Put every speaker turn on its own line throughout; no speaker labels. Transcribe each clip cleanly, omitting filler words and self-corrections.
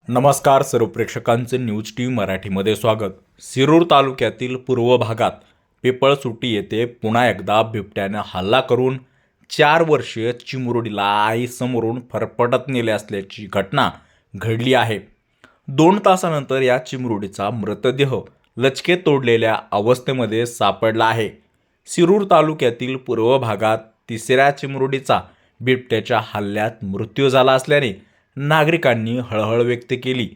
नमस्कार सर्व प्रेक्षकांचे news TV मराठीमध्ये स्वागत। शिरूर तालुक्यातील पूर्व भागात पिपळसुटी येथे पुन्हा एकदा बिबट्याने हल्ला करून 4 वर्षीय चिमुरडीला आईसमोरून फरफटत नेले असल्याची घटना घडली आहे। 2 तासानंतर या चिमुरडीचा मृतदेह लचके तोडलेल्या अवस्थेमध्ये सापडला आहे। शिरूर तालुक्यातील पूर्व भागात तिसऱ्या चिमुरडीचा बिबट्याच्या हल्ल्यात मृत्यू झाला असल्याने नागरिकांनी हळहळ व्यक्त केली।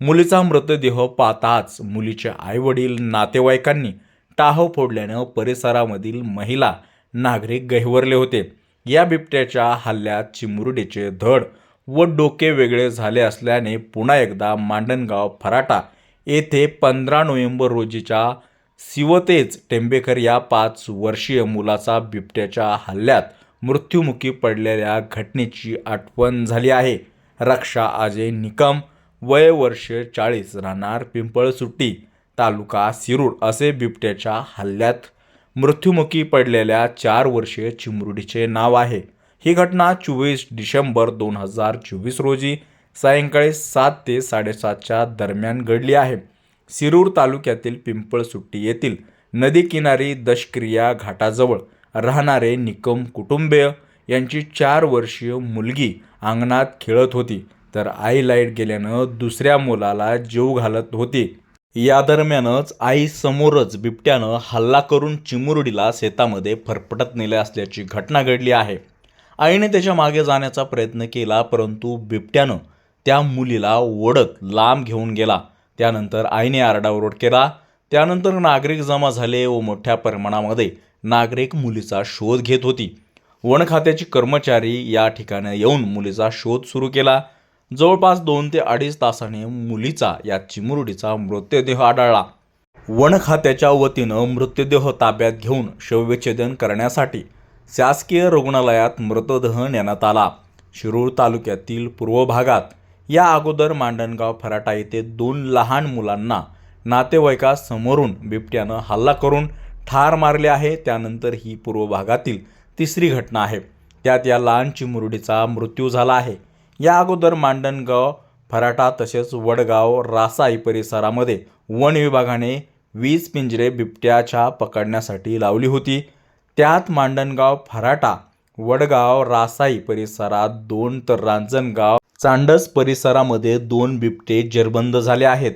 मुलीचा मृतदेह पाहताच मुलीचे आईवडील नातेवाईकांनी टाहो फोडल्याने परिसरामधील महिला नागरिक गहिवरले होते। या बिबट्याच्या हल्ल्यात चिमुरडीचे धड व डोके वेगळे झाले असल्याने पुन्हा एकदा मांडणगाव फराटा येथे 15 नोव्हेंबर रोजीच्या शिवतेज टेंबेकर या 5 वर्षीय मुलाचा बिबट्याच्या हल्ल्यात मृत्युमुखी पडलेल्या घटनेची आठवण झाली आहे। रक्षा अजय निकम वय वर्ष 40 राहणार पिंपळसुटी तालुका शिरूर असे बिबट्याच्या हल्ल्यात मृत्युमुखी पडलेल्या 4 वर्षीय चिमुरडीचे नाव आहे। ही घटना 24 डिसेंबर 2024 रोजी सायंकाळी 7 ते 7:30च्या दरम्यान घडली आहे। शिरूर तालुक्यातील पिंपळसुटी येथील नदीकिनारी दशक्रिया घाटाजवळ राहणारे निकम कुटुंबीय यांची 4 वर्षीय मुलगी अंगणात खेळत होती, तर आई लाईट गेल्यानं दुसऱ्या मुलाला जीव घालत होती। या दरम्यानच आई समोरच बिबट्यानं हल्ला करून चिमुरडीला शेतामध्ये फरफटत नेले असल्याची घटना घडली आहे। आईने त्याच्या मागे जाण्याचा प्रयत्न केला, परंतु बिबट्यानं त्या मुलीला ओढत लांब घेऊन गेला। त्यानंतर आईने आरडाओरड केला। त्यानंतर नागरिक जमा झाले व मोठ्या प्रमाणामध्ये नागरिक मुलीचा शोध घेत होती। वन खात्याचे कर्मचारी या ठिकाणी येऊन मुलीचा शोध सुरू केला। जवळपास 2 ते 2.5 तासाने मुलीचा या चिमुरडीचा मृतदेह आढळला। वन खात्याच्या वतीनं मृतदेह ताब्यात घेऊन शवविच्छेदन करण्यासाठी शासकीय रुग्णालयात मृतदेह नेण्यात आला। शिरूर तालुक्यातील पूर्व भागात या अगोदर मांडणगाव फराटा येथे 2 लहान मुलांना नातेवाईकासमोरून बिबट्यानं हल्ला करून ठार मारले आहे। त्यानंतर ही पूर्व भागातील तिसरी घटना आहे, त्यात या लहान चिमुरडीचा मृत्यू झाला आहे। या अगोदर मांडणगाव फराटा तसेच वडगाव रासाई परिसरामध्ये वन विभागाने 20 पिंजरे बिबट्याच्या पकडण्यासाठी लावली होती। त्यात मांडणगाव फराटा वडगाव रासाई परिसरात 2 तर रांजणगाव चांडस परिसरामध्ये 2 बिबटे जेरबंद झाले आहेत।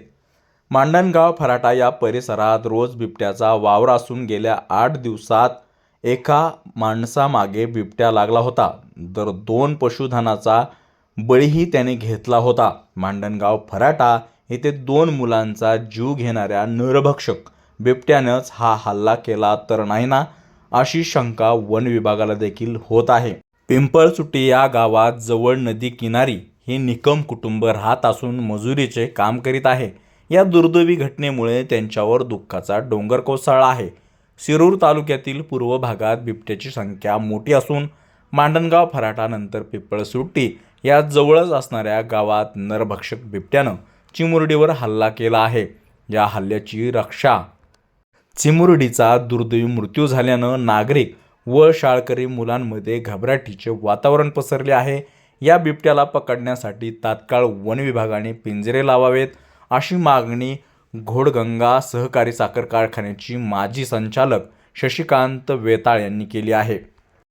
मांडणगाव फराटा या परिसरात रोज बिबट्याचा वावर असून गेल्या 8 दिवसात एका माणसामागे बिबट्या लागला होता, तर 2 पशुधनाचा बळीही त्याने घेतला होता। मांडणगाव फराटा येथे 2 मुलांचा जीव घेणाऱ्या नरभक्षक बिबट्यानंच हा हल्ला केला तर नाही ना, अशी शंका वन विभागाला देखील होत आहे। पिंपळसुटी या गावात जवळ नदी किनारी हे निकम कुटुंब राहत असून मजुरीचे काम करीत आहे। या दुर्दैवी घटनेमुळे त्यांच्यावर दुःखाचा डोंगर कोसळला आहे। शिरूर तालुक्यातील पूर्व भागात बिबट्याची संख्या मोठी असून मांडणगाव फराटा नंतर पिंपळसुटी या जवळच असणाऱ्या गावात नरभक्षक बिबट्यानं चिमुरडीवर हल्ला केला आहे। या हल्ल्याची रक्षा चिमुरडीचा दुर्दैवी मृत्यू झाल्यानं नागरिक व शाळकरी मुलांमध्ये घबराटीचे वातावरण पसरले आहे। या बिबट्याला पकडण्यासाठी तात्काळ वन विभागाने पिंजरे लावावेत अशी मागणी घोडगंगा सहकारी साखर कारखान्याची माजी संचालक शशिकांत वेताळ यांनी केली आहे।